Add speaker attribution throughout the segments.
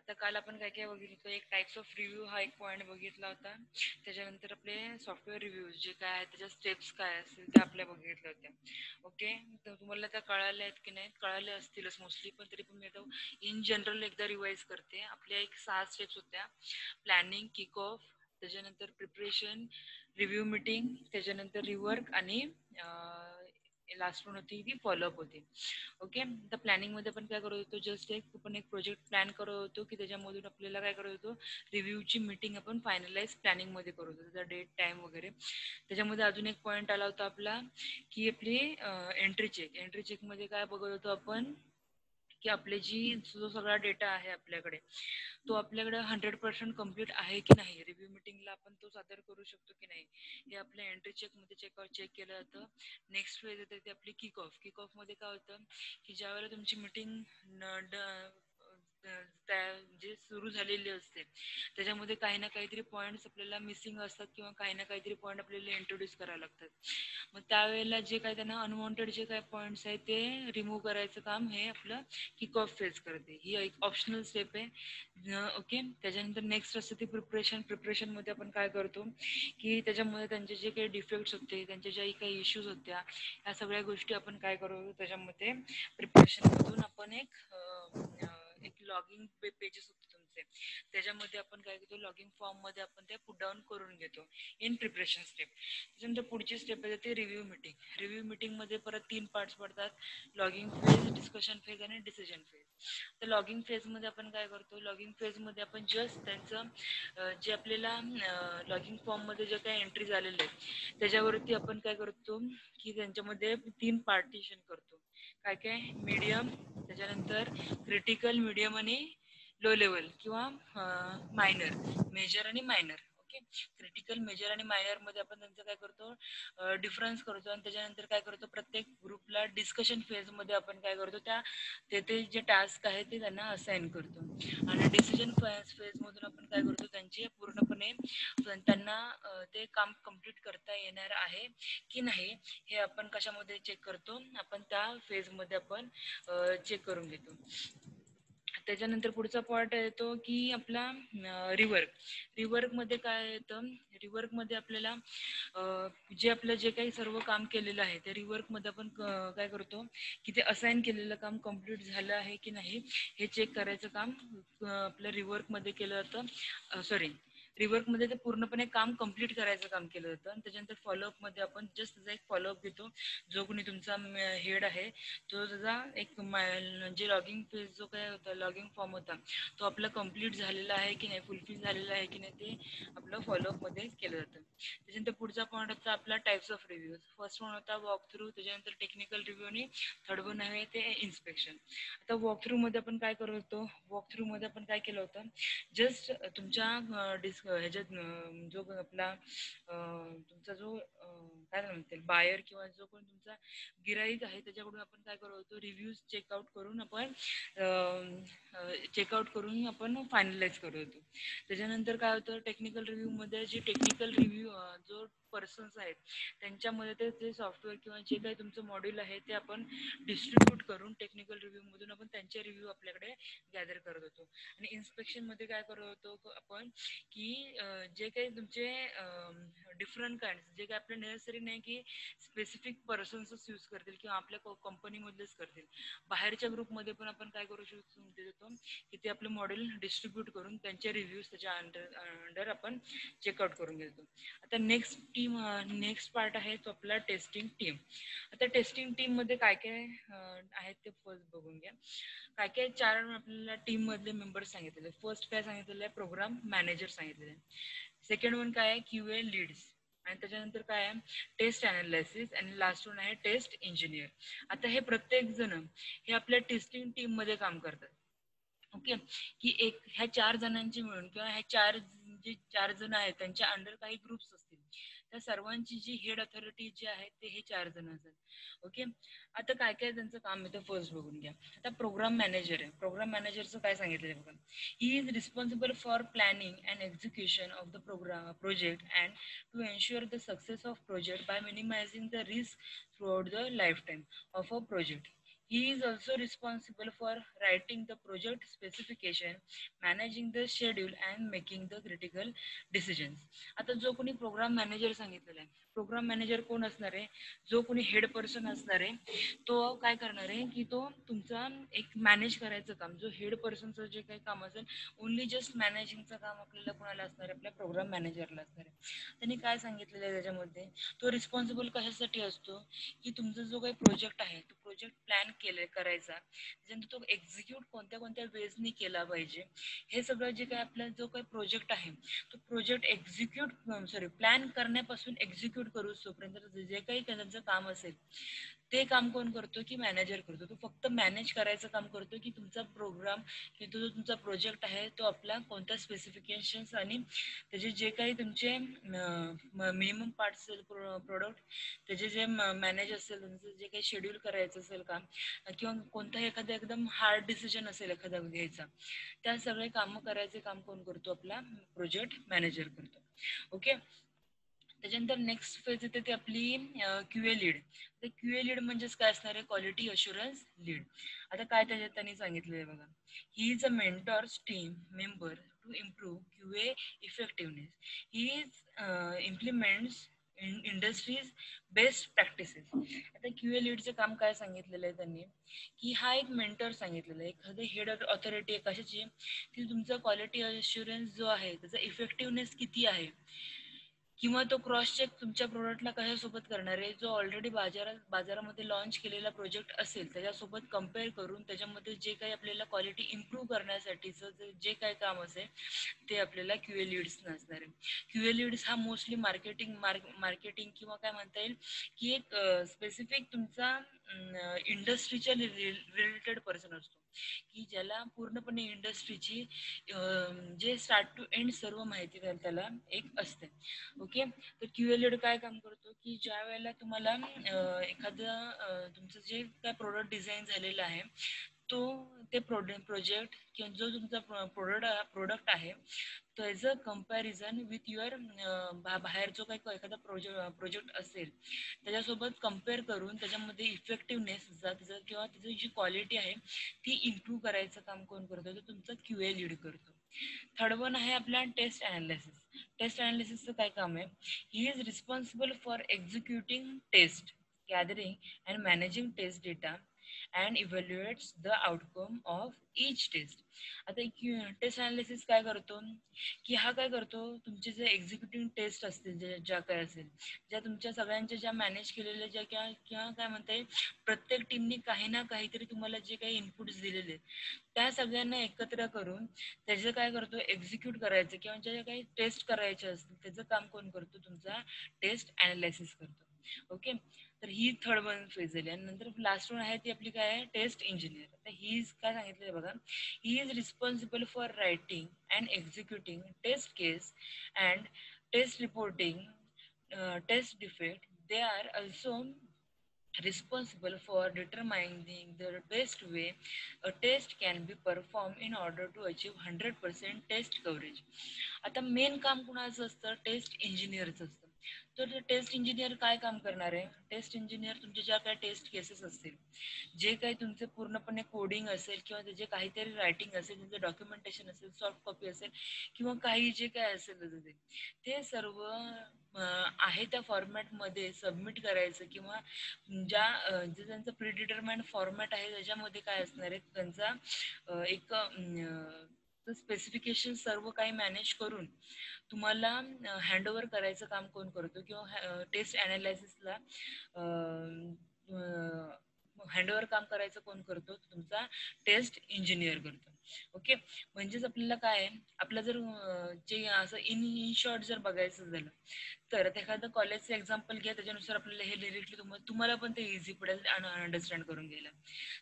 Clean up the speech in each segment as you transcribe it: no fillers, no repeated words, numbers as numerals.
Speaker 1: आता काल आपण काय काय बघितलं होतं, एक टाइप्स ऑफ रिव्ह्यू हा एक पॉईंट बघितला होता. त्याच्यानंतर आपले सॉफ्टवेअर रिव्ह्यूज जे काय आहे त्याच्या स्टेप्स काय असतील त्या आपल्या बघितल्या होत्या. ओके, तर तुम्हाला त्या कळाल्या आहेत की नाही? कळाल्या असतीलच मोस्टली, पण तरी पण मी आता इन जनरल एकदा रिवाईज करते. आपल्या एक 6 स्टेप्स होत्या: प्लॅनिंग, किक ऑफ, त्याच्यानंतर प्रिपरेशन, रिव्ह्यू मीटिंग, त्याच्यानंतर रिवर्क आणि लास्ट वन होती ती फॉलोअप होती. ओके, तर प्लॅनिंग मध्ये आपण काय करत होतो, जस्ट आपण एक प्रोजेक्ट प्लॅन करत होतो की त्याच्यामधून आपल्याला काय करत होतो, रिव्ह्यूची मीटिंग आपण फायनलाइज प्लॅनिंग मध्ये करत होतो, त्याचा डेट टाइम वगैरे. त्याच्यामध्ये अजून एक पॉईंट आला होता आपला की आपली एंट्री चेक मध्ये काय बघत होतो आपण की आपले जो सगळा डेटा आहे आपल्याकडे, तो आपल्याकडे 100% कम्प्लीट आहे की नाही, रिव्ह्यू मीटिंगला आपण तो सादर करू शकतो की नाही, हे आपल्या एंट्री चेक मध्ये चेक केलं जातं. नेक्स्ट फेज येते ते आपली किक ऑफ. किक ऑफ मध्ये काय होतं की ज्यावेळेला तुमची मीटिंग जे सुरू झालेली असते त्याच्यामध्ये काही ना काहीतरी पॉईंट्स आपल्याला मिसिंग असतात किंवा काही ना काहीतरी पॉईंट आपल्याला इंट्रोड्यूस करावे लागतात. मग त्यावेळेला जे काही त्यांना अनवॉन्टेड जे काही पॉईंट्स आहेत ते रिमूव्ह करायचं काम हे आपलं किक ऑफ फेज करते. ही एक ऑप्शनल स्टेप आहे. ओके, त्याच्यानंतर नेक्स्ट असते ती प्रिपरेशन मध्ये आपण काय करतो की त्याच्यामध्ये त्यांचे जे काही डिफेक्ट्स होते, त्यांच्या ज्याही काही इश्यूज होत्या, ह्या सगळ्या गोष्टी आपण काय करतो त्याच्यामध्ये प्रिपरेशन मधून आपण एक लॉगिंग पेजेस होते तुमचे, त्याच्यामध्ये आपण काय करतो, लॉगिंग फॉर्म मध्ये आपण ते पुट डाऊन करून घेतो इन प्रिपरेशन स्टेप. त्याच्यानंतर पुढची स्टेप आहे ते रिव्ह्यू मीटिंग. रिव्ह्यू मीटिंग मध्ये परत 3 पार्ट्स पडतात: लॉगिंग फेज, डिस्कशन फेज आणि डिसिजन फेज. तर लॉगिंग फेज मध्ये आपण काय करतो, लॉगिंग फेज मध्ये आपण जस्ट त्यांचं जे आपल्याला लॉगिंग फॉर्म मध्ये जे काही एंट्री झालेले आहेत त्याच्यावरती आपण काय करतो की त्यांच्यामध्ये 3 पार्टिशन करतो. काय काय, मीडियम, त्याच्यानंतर क्रिटिकल, मीडियम आणि लो लेवल किंवा मायनर, मेजर आणि मायनर. ओके, क्रिटिकल, मेजर आणि मायनर मध्ये आपण त्यांचं काय करतो, डिफरन्स करतो. आणि त्याच्यानंतर काय करतो, प्रत्येक ग्रुपला डिस्कशन फेज मध्ये आपण काय करतो, तेथे जे टास्क आहे ते त्यांना असाइन करतो. आणि डिसिजन फेज मधून आपण काय करतो, त्यांचे पूर्णपणे त्यांना ते काम कम्प्लीट करता येणार आहे की नाही हे आपण कशामध्ये चेक करतो, आपण त्या फेज मध्ये आपण चेक करून घेतो. त्याच्यानंतर पुढचा पॉइंट येतो की आपला रिवर्क. रिवर्क मध्ये काय येतं, रिवर्क मध्ये आपल्याला जे काही सर्व काम केलेलं आहे त्या रिवर्क मध्ये आपण काय करतो की ते असाइन केलेलं काम कम्प्लीट झालं आहे की नाही हे चेक करायचं काम आपल्या रिवर्क मध्ये केलं जातं. रिवर्क मध्ये ते पूर्णपणे काम कम्प्लीट करायचं काम केलं जातं. आणि त्याच्यानंतर फॉलोअप मध्ये आपण जस्ट त्याचा एक फॉलोअप घेतो. जो कोणी तुमचा हेड आहे तो त्याचा एक जे लॉगिंग पेज जो काय होता, लॉगिंग फॉर्म होता, तो आपला कम्प्लीट झालेला आहे की नाही, फुलफिल झालेला आहे की नाही ते आपलं फॉलोअप मध्ये केलं जातं. त्याच्यानंतर पुढचा पॉईंट होता आपला types of reviews. First one होता वॉक थ्रू, त्याच्यानंतर टेक्निकल रिव्ह्यू आणि थर्ड वन आहे ते इन्स्पेक्शन. आता वॉक थ्रू मध्ये आपण काय करत होतो, वॉक थ्रू मध्ये आपण काय केलं होतं, जस्ट तुमच्या ह्याच्यात जो आपला तुमचा जो काय म्हणते बायर किंवा जो कोण तुमचा गिराईक आहे त्याच्याकडून आपण काय करत होतो, रिव्ह्यूज चेकआउट करून आपण फायनलाइज करत होतो. त्याच्यानंतर काय होतं, टेक्निकल रिव्ह्यू मध्ये जे टेक्निकल रिव्ह्यू जो पर्सन्स आहेत त्यांच्यामध्ये ते सॉफ्टवेअर किंवा जे काही तुमचं मॉड्यूल आहे ते आपण डिस्ट्रीब्यूट करून टेक्निकल रिव्ह्यू मधून आपण त्यांचे रिव्ह्यू आपल्याकडे गॅदर करत होतो. आणि इन्स्पेक्शन मध्ये काय करत होतो आपण की जे काही तुमचे डिफरंट काइंड, जे काही आपल्या नेसेसरी नाही की स्पेसिफिक पर्सन्सच यूज करतील किंवा आपल्या कंपनीमधलेच करतील, बाहेरच्या ग्रुपमध्ये पण आपण काय करू शकतो की ते आपलं मॉडेल डिस्ट्रीब्यूट करून त्यांचे रिव्ह्यूज त्याच्या अंडर आपण चेकआउट करून घेतो. आता नेक्स्ट पार्ट आहे तो आपला टेस्टिंग टीम. आता टेस्टिंग टीम मध्ये काय काय आहेत ते फर्स्ट बघून घ्या. काय काय 4 आपल्याला टीम मधले मेंबर्स सांगितलेले. फर्स्ट काय सांगितलेलं आहे, प्रोग्राम मॅनेजर सांगितलेलं आहे. सेकंड वन काय आहे, QA लीड्स. आणि त्याच्यानंतर काय आहे, टेस्ट अनालिसिस. आणि लास्ट वन आहे टेस्ट इंजिनियर. आता हे प्रत्येक जण हे आपल्या टेस्टिंग टीम मध्ये काम करतात. ओके, की ह्या 4 जणांची मिळून किंवा जे 4 जण आहेत त्यांच्या अंडर काही ग्रुप्स असतील, त्या सर्वांची जी हेड अथॉरिटी जी आहे ते हे 4 जण असतात. ओके, आता काय काय त्यांचं काम आहे ते फर्स्ट बघून घ्या. आता प्रोग्राम मॅनेजर आहे. प्रोग्राम मॅनेजरचं काय सांगितलंय बघा, he is responsible for planning and execution of the project and to ensure the success of project by minimising the risk throughout the life time of a project. He is also responsible for writing the project specification, managing the schedule and making the critical decisions. आता जो कोणी programme manager सांगितलेला आहे, programme manager कोण असणार आहे, जो कोणी हेड पर्सन असणार आहे तो काय करणार आहे की तो तुमचा एक मॅनेज करायचं काम, जो हेड पर्सनचं जे काही काम असेल ओनली जस्ट मॅनेजिंगचं काम आपल्याला कोणाला असणार आहे, आपल्या प्रोग्राम मॅनेजरला असणार आहे. त्यांनी काय सांगितलेलं आहे त्याच्यामध्ये, तो रिस्पॉन्सिबल कशासाठी असतो की तुमचा जो काही प्रोजेक्ट आहे तो प्रोजेक्ट प्लॅन करायचा, त्याच्यानंतर तो एक्झिक्यूट कोणत्या कोणत्या वेजनी केला पाहिजे, हे सगळं जे काही आपला जो काही प्रोजेक्ट आहे तो प्रोजेक्ट प्लॅन करण्यापासून एक्झिक्यूट करू तोपर्यंत जे काही त्यांचं काम असेल ते काम कोण करतो की मॅनेजर करतो. तो फक्त मॅनेज करायचं काम करतो की तुमचा प्रोग्राम की तो जो तुमचा प्रोजेक्ट आहे तो आपला कोणत्या स्पेसिफिकेशन्स आणि त्याचे जे काही तुमचे मिनिमम पार्ट असेल प्रोडक्ट, त्याचे जे मॅनेज असेल, त्यांचं जे काही शेड्यूल करायचं असेल काम किंवा कोणताही एखादा एकदम हार्ड डिसिजन असेल एखादा घ्यायचा, त्या सगळे कामं करायचे काम कोण करतो, आपला प्रोजेक्ट मॅनेजर करतो. ओके. त्याच्यानंतर नेक्स्ट फेज येते ते आपली क्यूए लीड. तर क्यूए लीड म्हणजेच काय असणार आहे, क्वालिटी अश्युरन्स लीड. आता काय त्याच्यात त्यांनी सांगितलं आहे बघा, he is a mentors team member to improve QA effectiveness. He is implements industries best practices. आता क्यूए लीडचं काम काय सांगितलेलं आहे त्यांनी की हा एक मेंटर सांगितलेला आहे, एखादं हेड ऑथॉरिटी आहे कशाची की तुमचा क्वालिटी अश्युरन्स जो आहे त्याचा इफेक्टिव्हनेस किती आहे, किंवा तो क्रॉस चेक तुमच्या प्रोडक्टला कशासोबत करणार आहे, जो ऑलरेडी बाजारामध्ये लॉन्च केलेला प्रोजेक्ट असेल त्याच्यासोबत कम्पेअर करून त्याच्यामध्ये जे काही आपल्याला क्वालिटी इम्प्रूव्ह करण्यासाठीचं जे काही काम असेल ते आपल्याला क्यूए लीड्स नसणार आहे. क्यूए लीड्स हा मोस्टली मार्केटिंग किंवा काय म्हणता येईल की एक स्पेसिफिक तुमचा इंडस्ट्रीच्या रिलेटेड पर्सन असतो की ज्याला पूर्णपणे इंडस्ट्रीची जे स्टार्ट टू एंड सर्व माहिती त्याला एक असते. ओके. तर क्यूए लीड काय काम करतो की ज्या वेळेला तुम्हाला एखादं तुमचं जे काय प्रोडक्ट डिझाईन झालेलं आहे तो ते प्रोजेक्ट किंवा जो तुमचा प्रोडक्ट आहे त्याचं कंपॅरिझन विथ युअर बाहेर जो काही एखादा प्रोजेक्ट असेल त्याच्यासोबत कम्पेअर करून त्याच्यामध्ये इफेक्टिव्हनेस किंवा त्याची जी क्वालिटी आहे ती इम्प्रूव्ह करायचं काम कोण करतो, तर तुमचा क्यूए लीड करतो. थर्ड वन आहे आपला टेस्ट अनालिसिस. टेस्ट अनालिसिसचं काय काम आहे, he is responsible for executing test, gathering and managing test data and evaluates the outcome of each test. आता टेस्ट अनालिसिस काय करतो की हा काय करतो, तुमचे जे एक्झिक्युटिव्ह टेस्ट असतील ज्या काय असेल, ज्या तुमच्या सगळ्यांच्या ज्या मॅनेज केलेल्या ज्या किंवा काय म्हणता येईल प्रत्येक टीमने काही ना काहीतरी तुम्हाला जे काही इनपुट्स दिलेले त्या सगळ्यांना एकत्र करून त्याचं काय करतो, एक्झिक्यूट करायचं किंवा ज्या काही टेस्ट करायचे असतील त्याचं काम कोण करतो, तुमचा टेस्ट अनालिसिस करतो. ओके. तर ही थर्ड वन फेज झाली आणि नंतर लास्ट वन आहे ती आपली काय आहे, टेस्ट इंजिनियर. आता ही काय सांगितलं बघा, he is responsible for writing and executing test case and test reporting test defect. They are also responsible for determining the best way a test can be performed in order to achieve 100% test coverage. आता main काम कुणाचं असतं, taste इंजिनियरचं असतं. तर taste engineer काय काम करणार आहे, टेस्ट इंजिनियर तुमच्या ज्या काही टेस्ट केसेस असतील, जे काही तुमचे पूर्णपणे कोडिंग असेल किंवा त्याचे काहीतरी रायटिंग असेल, त्याचं डॉक्युमेंटेशन असेल, सॉफ्ट कॉपी असेल किंवा काही जे काय असेल ते सर्व आहे त्या फॉर्मॅटमध्ये सबमिट करायचं किंवा जे त्यांचं प्रीडिटरमाइंड फॉर्मॅट आहे त्याच्यामध्ये काय असणार आहे त्यांचा एक स्पेसिफिकेशन सर्व काही मॅनेज करून तुम्हाला हँडओव्हर करायचं काम कोण करतो किंवा टेस्ट अनालिसिसला हँडओव्हर काम करायचं कोण करतो, तुमचा टेस्ट इंजिनियर करतो. ओके. म्हणजेच आपल्याला काय आहे, आपलं जर जे असं इन शॉर्ट जर बघायचं झालं तर एखादं कॉलेजचं एक्झाम्पल घ्या, त्याच्यानुसार आपल्याला हे डिरेक्टली तुम्हाला पण ते इझी पडेल अंडरस्टँड करून घ्यायला.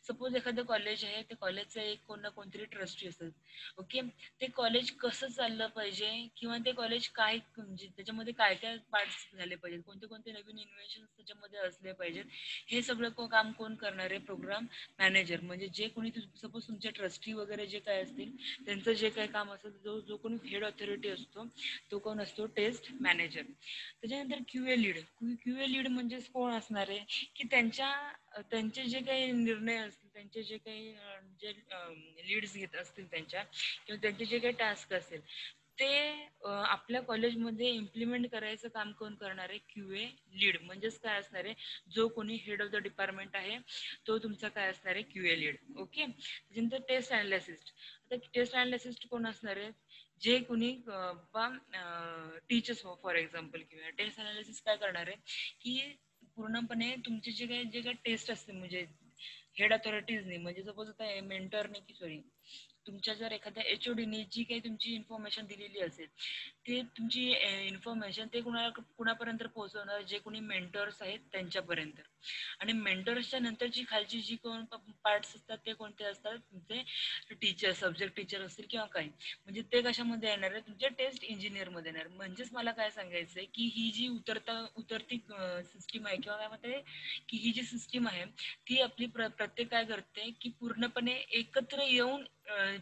Speaker 1: सपोज एखादं कॉलेज आहे, ते कॉलेजचं एक कोण ना कोणतरी ट्रस्टी असतात. ओके. ते कॉलेज कसं चाललं पाहिजे किंवा ते कॉलेज काय म्हणजे त्याच्यामध्ये काय काय पार्ट्स झाले पाहिजेत, कोणते कोणते नवीन इन्व्हेन्शन त्याच्यामध्ये असले पाहिजेत, हे सगळं काम कोण करणार आहे, प्रोग्राम मॅनेजर. म्हणजे जे कोणी सपोज तुमचे ट्रस्टी वगैरे जे जे काय असतील त्यांचं जे काही काम असेल, जो कोणी हेड ऑथॉरिटी असतो तो कोण असतो, टेस्ट मॅनेजर. त्याच्यानंतर क्यूए लीड. क्यूए लीड म्हणजेच कोण असणार आहे की त्यांचे जे काही निर्णय असतील, त्यांचे जे काही जे लीड्स घेत असतील त्यांच्या, किंवा त्यांचे जे काही टास्क असेल ते आपल्या कॉलेजमध्ये इम्प्लिमेंट करायचं काम कोण करणार आहे, क्यूए लीड. म्हणजेच काय असणार आहे, जो कोणी हेड ऑफ द डिपार्टमेंट आहे तो तुमचा काय असणार आहे, क्यूए लीड. ओके. त्याच्यानंतर टेस्ट अनालिसिस्ट. आता टेस्ट अनालिसिस्ट कोण असणार आहे, जे कोणी टीचर्स फॉर एक्झाम्पल, किंवा टेस्ट अनालिसिस काय करणार आहे की पूर्णपणे तुमचे जे काही टेस्ट असते, म्हणजे हेड अथॉरिटीजनी, म्हणजे सपोज आता मेंटरने की सॉरी तुमच्या जर एखाद्या एचओडीने जी काही तुमची इन्फॉर्मेशन दिलेली असेल, ते तुमची इन्फॉर्मेशन ते कुणापर्यंत पोहोचवणार, जे कोणी मेंटर्स आहेत त्यांच्यापर्यंत. आणि मेंटर्सच्या नंतरची खालची जी कोण पार्ट्स असतात ते कोणते असतात, तुमचे टीचर, सब्जेक्ट टीचर असतील किंवा काही, म्हणजे ते कशामध्ये येणार आहे, तुमच्या टेस्ट इंजिनियर मध्ये येणार. म्हणजेच मला काय सांगायचंय की ही जी उतरती सिस्टीम आहे, किंवा काय म्हणते की ही जी सिस्टीम आहे ती आपली प्रत्येक काय करते की पूर्णपणे एकत्र येऊन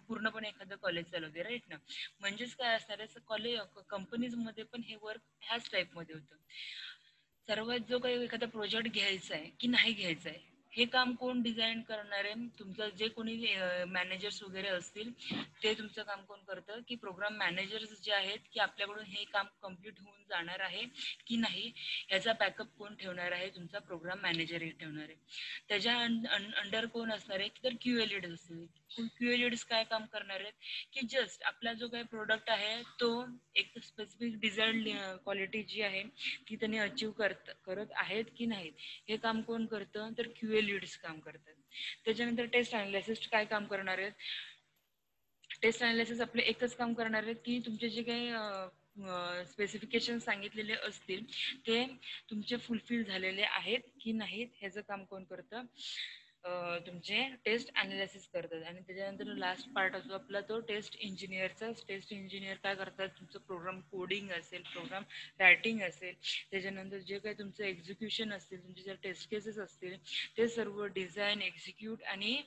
Speaker 1: पूर्णपणे एखादं कॉलेज चालवते, राईट ना. म्हणजेच काय असणार आहे, कॉलेज कंपनीज मध्ये पण हे वर्क ह्याच टाईप मध्ये होतं. सर्वात जो काही एखादा प्रोजेक्ट घ्यायचा आहे की नाही घ्यायचा आहे, हे काम कोण डिझाईन करणार आहे, तुमचं जे कोणी मॅनेजर्स वगैरे असतील ते तुमचं काम कोण करतं की प्रोग्राम मॅनेजर्स जे आहेत की आपल्याकडून हे काम कम्प्लीट होऊन जाणार आहे की नाही, याचा बॅकअप कोण ठेवणार आहे, तुमचा प्रोग्राम मॅनेजर हे ठेवणार आहे. त्याच्या अंडर कोण असणार आहे तर क्यूए लीड असतील. क्यूए लीड्स काय काम करणार आहेत की जस्ट आपला जो काही प्रोडक्ट आहे तो एक स्पेसिफिक डिझाईन क्वालिटी जी आहे ती त्यांनी अचीव करत आहेत की नाहीत, हे काम कोण करतं तर क्यूए लीड्स काम करतात. त्याच्यानंतर टेस्ट अनालिसिस्ट काय काम करणार आहेत, टेस्ट अनालिसिस आपले एकच काम करणार आहेत की तुमचे जे काही स्पेसिफिकेशन सांगितलेले असतील ते तुमचे फुलफिल झालेले आहेत की नाहीत, ह्याचं काम कोण करतं, तुमचे टेस्ट अनालिसिस करतात. आणि त्याच्यानंतर लास्ट पार्ट असतो आपला तो टेस्ट इंजिनियरचा. टेस्ट इंजिनियर काय करतात, तुमचं प्रोग्राम कोडिंग असेल, प्रोग्राम रायटिंग असेल, त्याच्यानंतर जे काही तुमचं एक्झिक्युशन असतील, तुमचे जर टेस्ट केसेस असतील ते सर्व डिझाईन, एक्झिक्यूट आणि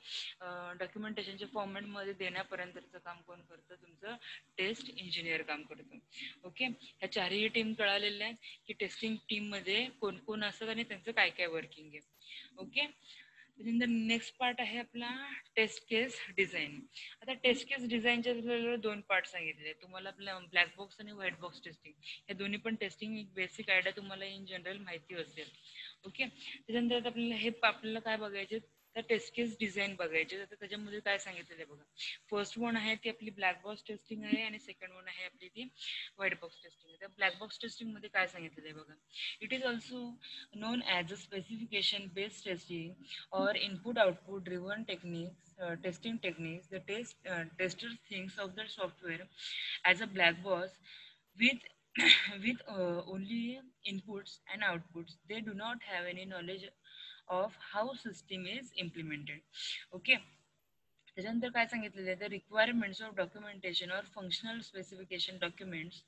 Speaker 1: डॉक्युमेंटेशनच्या फॉर्मॅटमध्ये देण्यापर्यंतचं काम कोण करतं, तुमचं टेस्ट इंजिनियर काम करतं. ओके. ह्या चारही टीम कळालेल्या आहेत की टेस्टिंग टीम मध्ये कोण कोण असतात आणि त्यांचं काय काय वर्किंग आहे. ओके. त्याच्यानंतर नेक्स्ट पार्ट आहे आपला टेस्ट केस डिझाईन. आता टेस्ट केस डिझाईनच्या दोन पार्ट सांगितले तुम्हाला, आपल्या ब्लॅक बॉक्स आणि व्हाईट बॉक्स टेस्टिंग. या दोन्ही पण टेस्टिंग एक बेसिक आयडिया तुम्हाला इन जनरल माहिती असेल. ओके. त्याच्यानंतर आपल्याला काय बघायचे तर टेस्ट केस डिझाईन बघायचे. तर त्याच्यामध्ये काय सांगितलेलं आहे बघा. फर्स्ट वन आहे ती आपली ब्लॅक बॉक्स टेस्टिंग आहे आणि सेकंड वन आहे आपली ती व्हाईट बॉक्स टेस्टिंग. त्या ब्लॅक बॉक्स टेस्टिंग मध्ये काय सांगितलेलं आहे बघा. It is also known as a specification based testing or input output driven techniques, testing techniques. The tester thinks of the software as a black box with only inputs and outputs. They do not have any knowledge of how system is implemented. Okay. त्याच्यानंतर काय सांगितलेलं आहे, the requirements of documentation और functional specification documents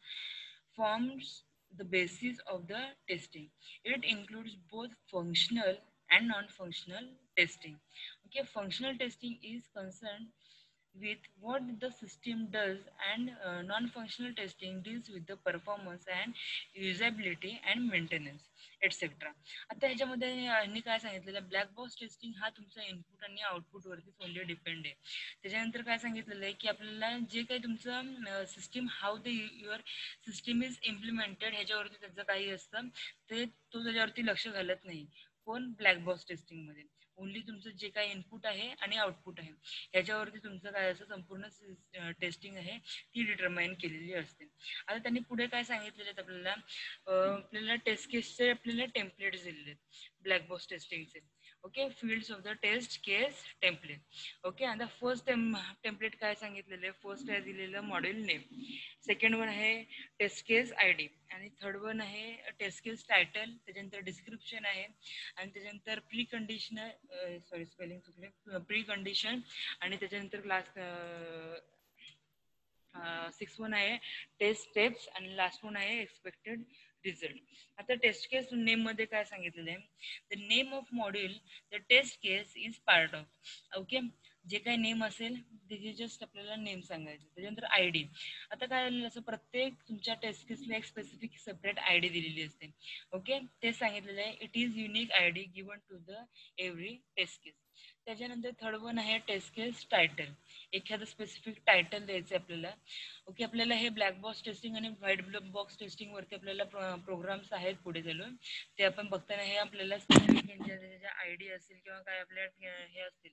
Speaker 1: forms the basis of the testing. It includes both functional and non-functional testing. Okay, functional testing is concerned with what the system does, and non-functional testing deals with the performance and usability and maintenance etc. आता ह्याच्यामध्ये यांनी काय सांगितलेलं, black box testing हा तुमचा input आणि output वरती only depend आहे. त्याच्यानंतर काय सांगितलेलं आहे की आपल्याला जे काही तुमचं system how the your system is implemented ह्याच्यावरती त्याचं काही असतं ते तो त्याच्यावरती लक्ष घालत नाही. कोण, ब्लॅक बॉक्स टेस्टिंग मध्ये ओनली तुमचं जे काही इनपुट आहे आणि आउटपुट आहे ह्याच्यावरती तुमचं काय असं संपूर्ण टेस्टिंग आहे ती डिटरमाइन केलेली असते. आता त्यांनी पुढे काय सांगितलेले आहेत आपल्याला टेस्ट केसचे आपल्याला टेम्पलेट्स दिलेले आहेत ब्लॅक बॉक्स टेस्टिंगचे. Okay. Fields of the test case template. Okay. आता फर्स्ट टेम्पलेट काय सांगितलेलं आहे, फर्स्ट आहे दिलेलं मॉड्यूल नेम, सेकंड वन आहे टेस्ट केस आय डी, आणि थर्ड वन आहे टेस्ट केस टायटल, त्याच्यानंतर डिस्क्रिप्शन आहे, आणि त्याच्यानंतर प्री कंडिशनर सॉरी स्पेलिंग चुकले, प्री कंडिशन, आणि त्याच्यानंतर लास्ट 6 वन आहे टेस्ट स्टेप्स, आणि लास्ट वन आहे एक्सपेक्टेड रिझल्ट. आता टेस्ट केस नेम मध्ये काय सांगितलेलं आहे, the name of module the test case is part of. Okay. जे काही नेम असेल त्याचे जस्ट आपल्याला नेम सांगायचं. त्याच्यानंतर आयडी. आता काय झालेलं असं प्रत्येक तुमच्या टेस्ट केसला एक स्पेसिफिक सेपरेट आयडी दिलेली असते. ओके, ते सांगितलेलं आहे it is unique ID given to the every test case. त्याच्यानंतर थर्ड वन आहे टेस्ट केस टायटल. एखादं स्पेसिफिक टायटल द्यायचं आपल्याला. ओके, आपल्याला हे ब्लॅक बॉक्स टेस्टिंग आणि व्हाईट बॉक्स टेस्टिंग वरती आपल्याला प्रोग्राम्स आहेत पुढे चालून. ते आपण बघताना हे आपल्याला स्पेसिफिक आयडी असेल किंवा काय आपल्या हे असतील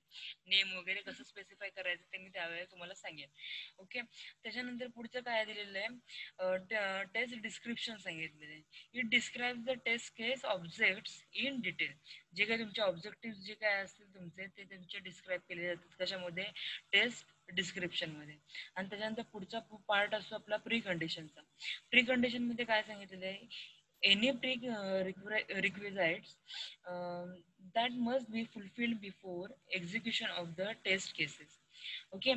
Speaker 1: नेम वगैरे कसं स्पेसिफाय करायचं ते मी त्यावेळेला तुम्हाला सांगेन. ओके, त्याच्यानंतर पुढचं काय दिलेलं आहे टेस्ट डिस्क्रिप्शन सांगितलेलं आहे. It describe the test case objects in detail. जे काही तुमचे ऑब्जेक्टिव्ह जे काय असतील तुमचे ते तुमचे डिस्क्राईब केले जातात कशामध्ये टेस्ट डिस्क्रिप्शन मध्ये. आणि त्याच्यानंतर पुढचा पार्ट असतो आपला प्री कंडिशनचा. प्री कंडिशन मध्ये काय सांगितलेलं आहे any pre requisites that must be fulfilled before execution of the test cases. Okay,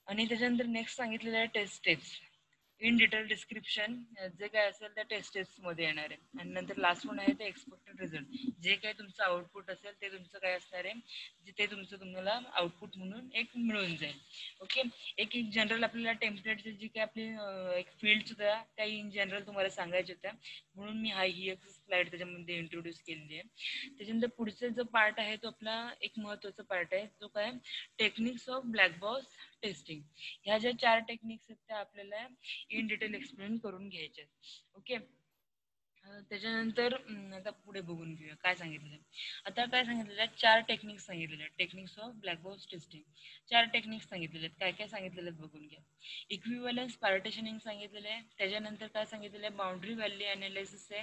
Speaker 1: आणि त्याच्यानंतर नेक्स्ट सांगितलेलं आहे test steps in detail description. जे काय असेल त्या टेस्ट स्टेप्स मध्ये येणार आहे. आणि नंतर लास्ट वन आहे ते एक्सपेक्टेड रिझल्ट. जे काही तुमचं आउटपुट असेल ते तुमचं काय असणार आहे ते तुमचं तुम्हाला आउटपुट म्हणून एक मिळून जाईल. ओके, एक एक जनरल आपल्याला टेम्पलेटची जी काही आपली एक फील्ड होत्या त्या इन जनरल तुम्हाला सांगायच्या होत्या म्हणून मी ही एक स्लाइड त्याच्यामध्ये इंट्रोड्यूस केलेली आहे. त्याच्यानंतर पुढचा जो पार्ट आहे तो आपला एक महत्वाचा पार्ट आहे जो काय techniques of black box testing. ह्या ज्या 4 टेक्निक्स आहेत त्या आपल्याला इन डिटेल एक्सप्लेन करून घ्यायचे. ओके, त्याच्यानंतर आता पुढे बघून घेऊया काय सांगितलं. आता काय सांगितलेलं आहे 4 टेक्निक्स सांगितलेले आहेत techniques of black box testing. 4 techniques सांगितलेले आहेत. काय काय सांगितलेलं आहेत बघून घ्या. इक्विव्हॅलन्स पार्टिशनिंग सांगितलेलं आहे. त्याच्यानंतर काय सांगितलेलं आहे बाउंड्री व्हॅल्यू अनालिसिस आहे.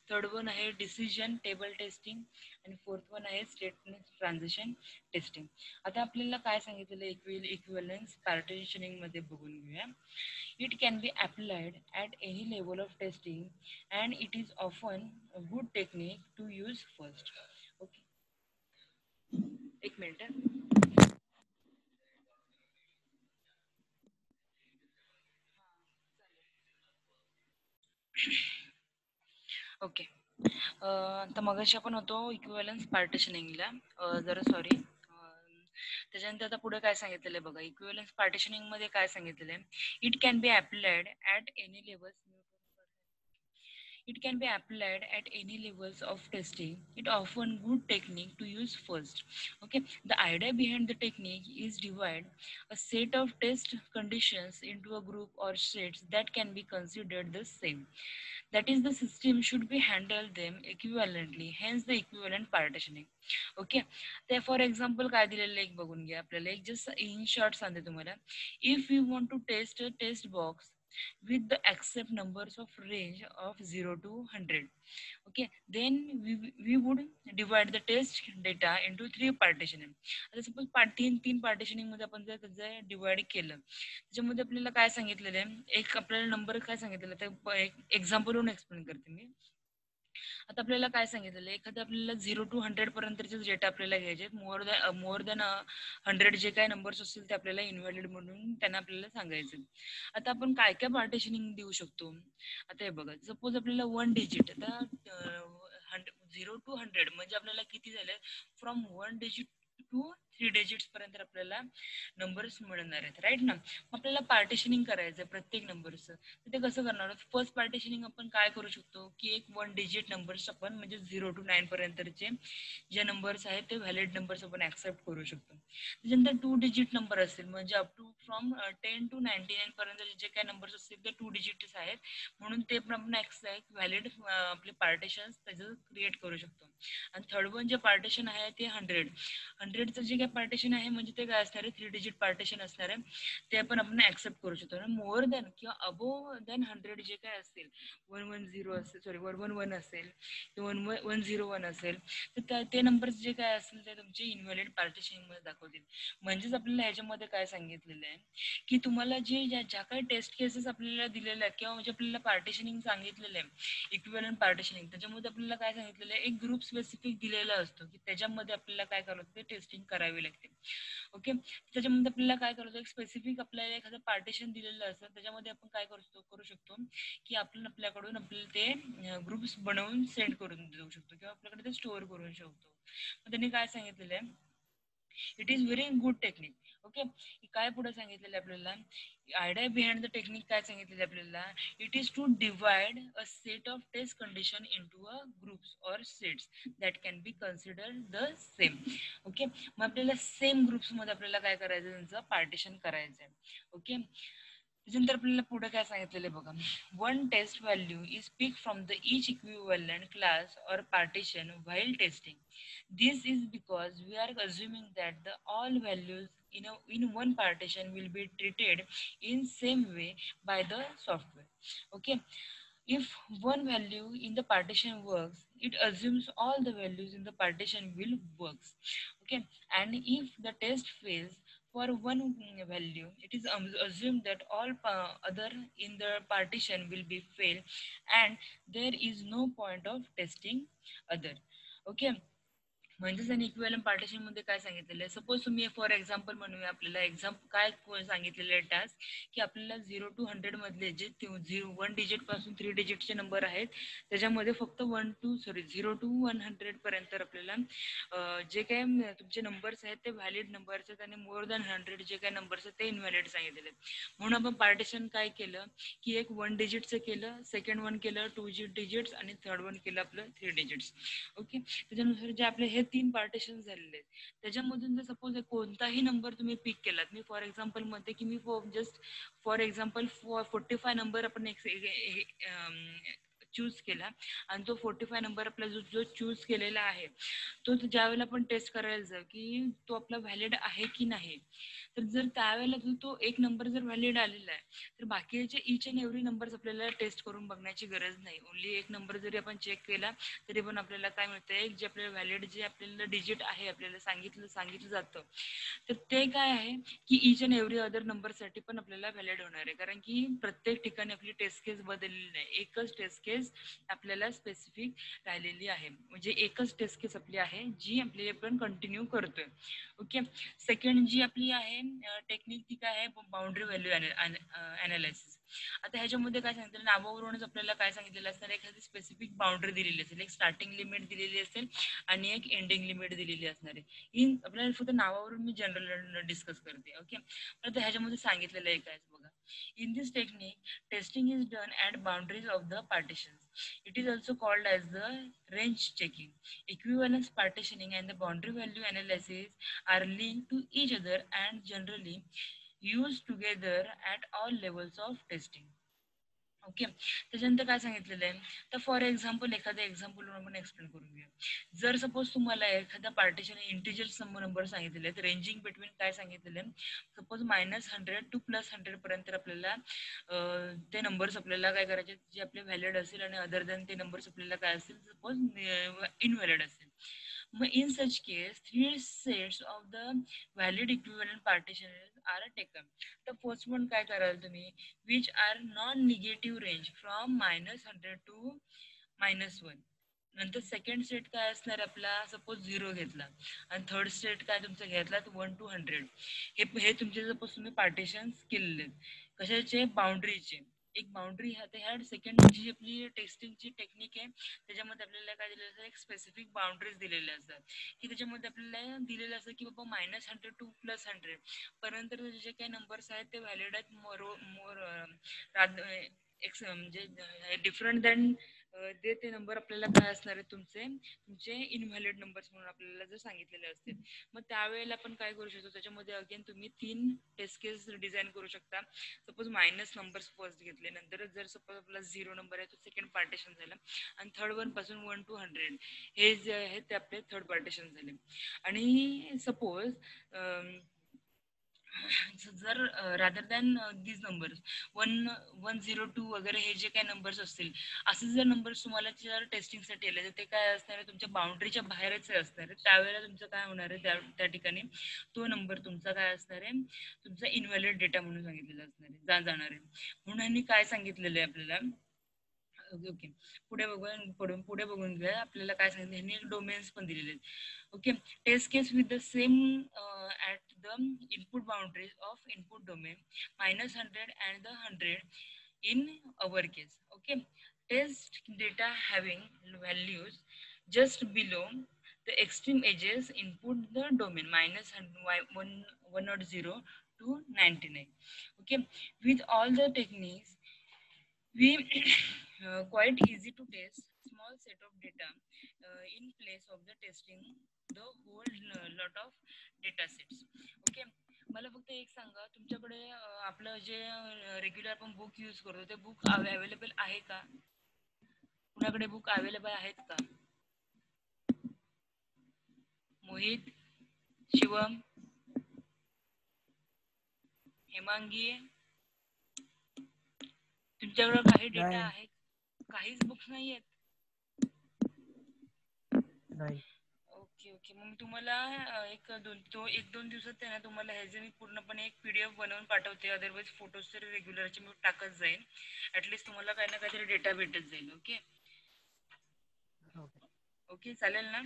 Speaker 1: थर्ड वन आहे डिसिजन टेबल टेस्टिंग आणि फोर्थ वन आहे स्टेटमेंट ट्रान्झिशन टेस्टिंग. आता आपल्याला काय सांगितलेलं आहे इक्विव्हॅलन्स पार्टिशनिंग मध्ये बघून घेऊया. It can be applied at any level of testing and it is often a good technique to use first. Okay. एक मिनिट. ओके, आता मगाशी आपण होतो इक्विव्हॅलन्स पार्टिशनिंगला. जरा सॉरी. त्याच्यानंतर आता पुढे काय सांगितलेलं आहे बघा इक्विव्हॅलन्स पार्टिशनिंग मध्ये काय सांगितलेलं आहे it can be applied at any levels. It can be applied at any levels of testing. It often good technique to use first. Okay, the idea behind the technique is divide a set of test conditions into a group or sets that can be considered the same. That is, the system should be handled them equivalently. Hence, the equivalent partitioning. Okay. तर for example काय दिलेलं एक बघून घ्या आपल्याला एक just in short सांगते तुम्हाला. If you want to test a test box with the accept numbers of range of 0 to 100. Okay, then we would divide the test data into 3 partition. आता सपोज तीन पार्टिशनिंग मध्ये आपण जर त्याचं divide केलं त्याच्यामध्ये आपल्याला काय सांगितलेलं आहे एक आपल्याला नंबर काय सांगितलेलं आहे एक एक्झाम्पल एक्सप्लेन करते मी. आता आपल्याला काय सांगितलेलं एखादं आपल्याला 0 to 100 पर्यंतचे डेटा आपल्याला घ्यायचे मोर दॅन 100 जे काही नंबर्स असतील ते आपल्याला इनव्हॅलिड म्हणून त्यांना आपल्याला सांगायचं. आता आपण काय काय पार्टिशनिंग देऊ शकतो. आता हे बघा सपोज आपल्याला 1 डिजिट आता 0 to 100 म्हणजे आपल्याला किती झाले फ्रॉम 1 डिजिट टू 3 डिजिट्स पर्यंत आपल्याला नंबर्स मिळणार आहेत राईट ना. आपल्याला पार्टिशनिंग करायचं आहे प्रत्येक नंबरचं. तर ते कसं करणार आहोत फर्स्ट पार्टिशनिंग आपण काय करू शकतो की एक 1 डिजिट नंबर्स आपण म्हणजे 0 to 9 पर्यंतचे जे नंबर्स आहेत ते व्हॅलिड नंबर्स आपण ऍक्सेप्ट करू शकतो. त्याच्यानंतर 2 डिजिट नंबर असेल म्हणजे अप टू फ्रॉम 10 to 99 पर्यंत जे काही नंबर्स असतील ते 2 डिजिट्स आहेत म्हणून ते पण आपण व्हॅलिड आपले पार्टिशन त्याचं क्रिएट करू शकतो. आणि थर्ड वन जे पार्टिशन आहे ते 100चं जे काही पार्टिशन आहे म्हणजे ते काय असणार आहे 3 डिजिट पार्टिशन असणार आहे ते आपण ऍक्सेप्ट करू शकतो. मोर दॅन किंवा अबोव दॅन 100 जे काय असतील 110 असेल सॉरी 111 असेल किंवा 101 असेल तर ते नंबर्स जे काय असतील ते तुमचे इनव्हॅलिड पार्टिशन मध्ये दाखवतील. म्हणजेच आपल्याला ह्याच्यामध्ये काय सांगितलेलं आहे की तुम्हाला जे ज्या काही टेस्ट केसेस आपल्याला दिलेल्या आहेत किंवा म्हणजे आपल्याला पार्टिशनिंग सांगितलेलं आहे इक्विव्हॅलंट पार्टिशनिंग त्याच्यामध्ये आपल्याला काय सांगितलेलं आहे एक ग्रुप स्पेसिफिक दिलेला असतो की त्याच्यामध्ये आपल्याला काय करावं लागतं टेस्टिंग करावी लागते. ओके, त्याच्यामध्ये आपल्याला काय करायचं एक स्पेसिफिक आपल्याला एखादं पार्टिशन दिलेलं असतं त्याच्यामध्ये आपण काय करू शकतो की आपण आपल्याकडून आपल्याला ते ग्रुप्स बनवून सेंड करून देऊ शकतो किंवा आपल्याकडे ते स्टोअर करून शकतो. मग त्यांनी काय सांगितलेलं आहे it is very good technique. Okay, काय पुढे सांगितलेलं आपल्याला, आयडिया बिहाइंड द टेक्निक काय सांगितलेलं आपल्याला, it is to divide a set of test condition into a groups और sets that can be consider the same. Okay, मग आपल्याला सेम ग्रुप्स मध्ये आपल्याला काय करायचं, त्यांचं पार्टिशन करायचं आहे. ओके, त्याच्यानंतर आपल्याला पुढे काय सांगितलेलं बघा, one test value is pick from the each equivalent class और partition while testing. This is because we are assuming that the all values in one partition will be treated in same way by the software. Okay, if one value in the partition works, it assumes all the values in the partition will works. Okay, and if the test fails for one value, it is assumed that all other in the partition will be fail, and there is no point of testing other. Okay, म्हणजेच आणि equivalent partition मध्ये काय सांगितलेलं आहे, suppose तुम्ही for example म्हणूया, आपल्याला काय सांगितलेलं आहे टास्क, की आपल्याला 0 to 100 मधले जे 1 डिजिट पासून 3 डिजिटचे नंबर आहेत, त्याच्यामध्ये फक्त 0 to 100 पर्यंत आपल्याला जे काय तुमचे नंबर्स आहेत ते व्हॅलिड नंबर्स आहेत, आणि मोर दॅन 100 जे काही नंबर्स आहेत ते इनव्हॅलिड सांगितलेले आहेत. म्हणून आपण पार्टिशन काय केलं, की एक 1 डिजिटचं केलं, सेकंड वन केलं 2 डिजिट्स, आणि थर्ड वन केलं आपलं 3 डिजिट्स. ओके, त्याच्यानुसार जे आपले हे 3 पार्टिशन झालेले आहेत, त्याच्यामधून जर सपोज कोणताही नंबर तुम्ही पिक केलात, मी फॉर एक्झाम्पल मध्ये की मी जस्ट फॉर एक्झाम्पल 45 नंबर आपण चूज केला, आणि तो 45 नंबर आपला जो चूज केलेला आहे, तो ज्या वेळेला आपण टेस्ट करायला जाऊ की तो आपला व्हॅलिड आहे की नाही, तर जर त्यावेळेला तो एक नंबर जर व्हॅलिड आलेला आहे, तर बाकीचे इच अँड एव्हरी नंबर्स आपल्याला टेस्ट करून बघण्याची गरज नाही. ओनली एक नंबर जरी आपण चेक केला तरी पण आपल्याला काय मिळतंय, जे आपल्याला व्हॅलिड जे आपल्याला डिजिट आहे आपल्याला सांगितलं जातं, तर ते काय आहे की इच अँड एव्हरी अदर नंबरसाठी पण आपल्याला व्हॅलिड होणार आहे, कारण की प्रत्येक ठिकाणी आपली टेस्ट केस बदललेली नाही, एकच टेस्ट केस आपल्याला स्पेसिफिक राहिलेली आहे, म्हणजे एकच टेस्ट केस आपली आहे जी आपल्याला पण कंटिन्यू करतोय. ओके, सेकंड जी आपली आहे टेक्निक ती काय आहे, बाउंड्री व्हॅल्यू अनालिसिस. आता ह्याच्यामध्ये काय सांगितलं, नावावरूनच आपल्याला काय सांगितलेलं असणार, एखादी स्पेसिफिक बाउंड्री दिलेली असेल, एक स्टार्टिंग लिमिट दिलेली असेल आणि एक एंडिंग लिमिट दिलेली असणार आहे. ही आपल्याला फक्त नावावरून मी जनरल डिस्कस करते. ओके, तर ह्याच्यामध्ये सांगितलेलं आहे काय बघा, in this technique testing is done at boundaries of the partitions. It is also called as the range checking. Equivalence partitioning and the boundary value analysis are linked to each other and generally used together at all levels of testing. Okay, त्याच्यानंतर काय सांगितलेलं आहे, तर for example एखाद्या example आपण explain करून घेऊया. जर सपोज तुम्हाला एखाद्या पार्टिशन इंटिजर नंबर सांगितलेले आहेत, रेंजिंग बिटवीन काय सांगितलेलं आहे, सपोज -100 to +100 पर्यंत आपल्याला ते नंबर्स आपल्याला काय करायचे, जे आपले व्हॅलिड असेल आणि अदर दॅन ते नंबर्स आपल्याला काय असेल, सपोज इनव्हॅलिड असेल. मग in such case 3 sets of the valid equivalent partition are taken. तर फर्स्ट वन काय कराल तुम्ही, which are non-negative range from -100 to -1. नंतर सेकंड सेट काय असणार आपला, सपोज 0 घेतला, आणि थर्ड सेट काय तुमचा घेतला 1 to 100. हे तुमचे सपोज तुम्ही पार्टिशन केलेले कशाचे, बाउंड्रीचे. एक बाउंड्री ह्या सेकंड जी आपली टेस्टिंगची टेक्निक आहे, त्याच्यामध्ये आपल्याला काय दिलेलं असतं, एक स्पेसिफिक बाउंड्रीज दिलेल्या असतात, की त्याच्यामध्ये आपल्याला दिलेलं असतं की बाबा -100 to +100 पर्यंत जे काही नंबर्स आहेत ते व्हॅलिड आहेत, मोर म्हणजे डिफरंट दॅन ते नंबर आपल्याला काय असणार आहे, तुमचे इनव्हॅलिड नंबर्स म्हणून आपल्याला जर सांगितलेले असतील, मग त्यावेळेला आपण काय करू शकतो, त्याच्यामध्ये अगेन तुम्ही 3 टेस्ट केस डिझाईन करू शकता. सपोज मायनस नंबर्स फर्स्ट घेतले, नंतर जर सपोज आपला 0 नंबर आहे तो सेकंड पार्टिशन झाला, आणि थर्ड वन पासून 1 to 100 हे जे आहे ते आपले थर्ड पार्टिशन झाले. आणि सपोज जर रादर दॅन दीज नंबर्स 102 वगैरे हे जे काही नंबर्स असतील, असे जर नंबर्स तुम्हाला जर टेस्टिंगसाठी आले, तर ते काय असणार आहे, तुमच्या बाउंड्रीच्या बाहेरच असणार आहे. त्यावेळेला तुमचं काय होणार आहे, त्या ठिकाणी तो नंबर तुमचा काय असणार आहे, तुमचा इनव्हॅलिड डेटा म्हणून सांगितलेला असणार आहे, जाणार आहे. म्हणून यांनी काय सांगितलेलं आहे आपल्याला, ओके ओके, पुढे बघून घ्या, आपल्याला काय सांगितलं, ह्यांनी डोमेन्स पण दिलेले आहेत. Okay, test case with the same at the input boundaries of input domain -100 and the 100 in our case. Okay, test data having values just below the extreme edges input the domain minus 110 to 99. Okay, with all the techniques we quite easy to test small set of data in place of the testing the whole lot of data sets. Okay, मला फक्त एक सांगा, तुमच्याकडे आपलं जे regular आपण book use करतो ते बुक अवेलेबल आहे का? कुणाकडे बुक अवेलेबल आहेत का? मोहित, शिवम, हेमांगी, तुमच्याकडे काही डेटा आहे? काहीच बुक्स नाही आहेत.
Speaker 2: नाही.
Speaker 1: ओके ओके, मग मी तुम्हाला एक दोन दिवसात आहे ना तुम्हाला ह्याचे मी पूर्णपणे एक PDF बनवून पाठवते. अदरवाईज फोटोज तरी रेग्युलरचे मी टाकत जाईल. ऍटलीस्ट तुम्हाला काही ना काहीतरी डेटा भेटत जाईल. ओके ओके, चालेल ना?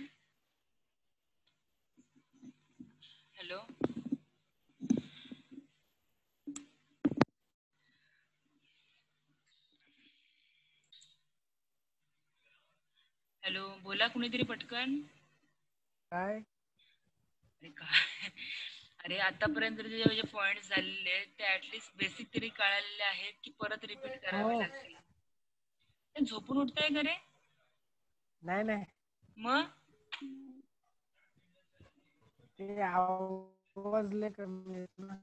Speaker 1: हॅलो हॅलो, बोला कुणीतरी पटकन.
Speaker 2: काय?
Speaker 1: अरे काय, अरे आतापर्यंत जे पॉइंट झालेले आहेत ते ऍटलीस्ट बेसिक तरी कळालेले आहेत की परत रिपीट करावे लागतील. ते झोपून उठताय का रे?
Speaker 2: नाही नाही,
Speaker 1: मग
Speaker 2: ते आवाज लय कमी येतो ना.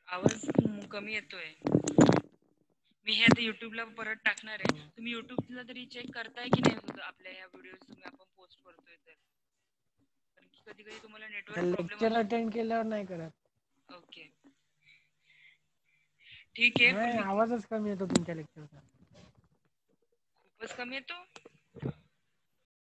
Speaker 1: आवाज कमी येतोय. मी हे आता युट्यूबला परत टाकणार आहे. तुम्ही युट्यूबला तरी चेक करताय की नाही होतं आपल्या ह्या व्हिडिओज तुम्ही आपण पोस्ट करतोय तर? कारण की कधी कधी तुम्हाला नेटवर्क प्रॉब्लेम
Speaker 2: लेक्चर
Speaker 1: असतो.
Speaker 2: अटेंड केल्यावर नाही करत.
Speaker 1: ओके ठीक आहे, पण
Speaker 2: नाही,
Speaker 1: मी
Speaker 2: आवाजच कमी येतो तुमच्या लेक्चरचा.
Speaker 1: खूपच कमी येतो.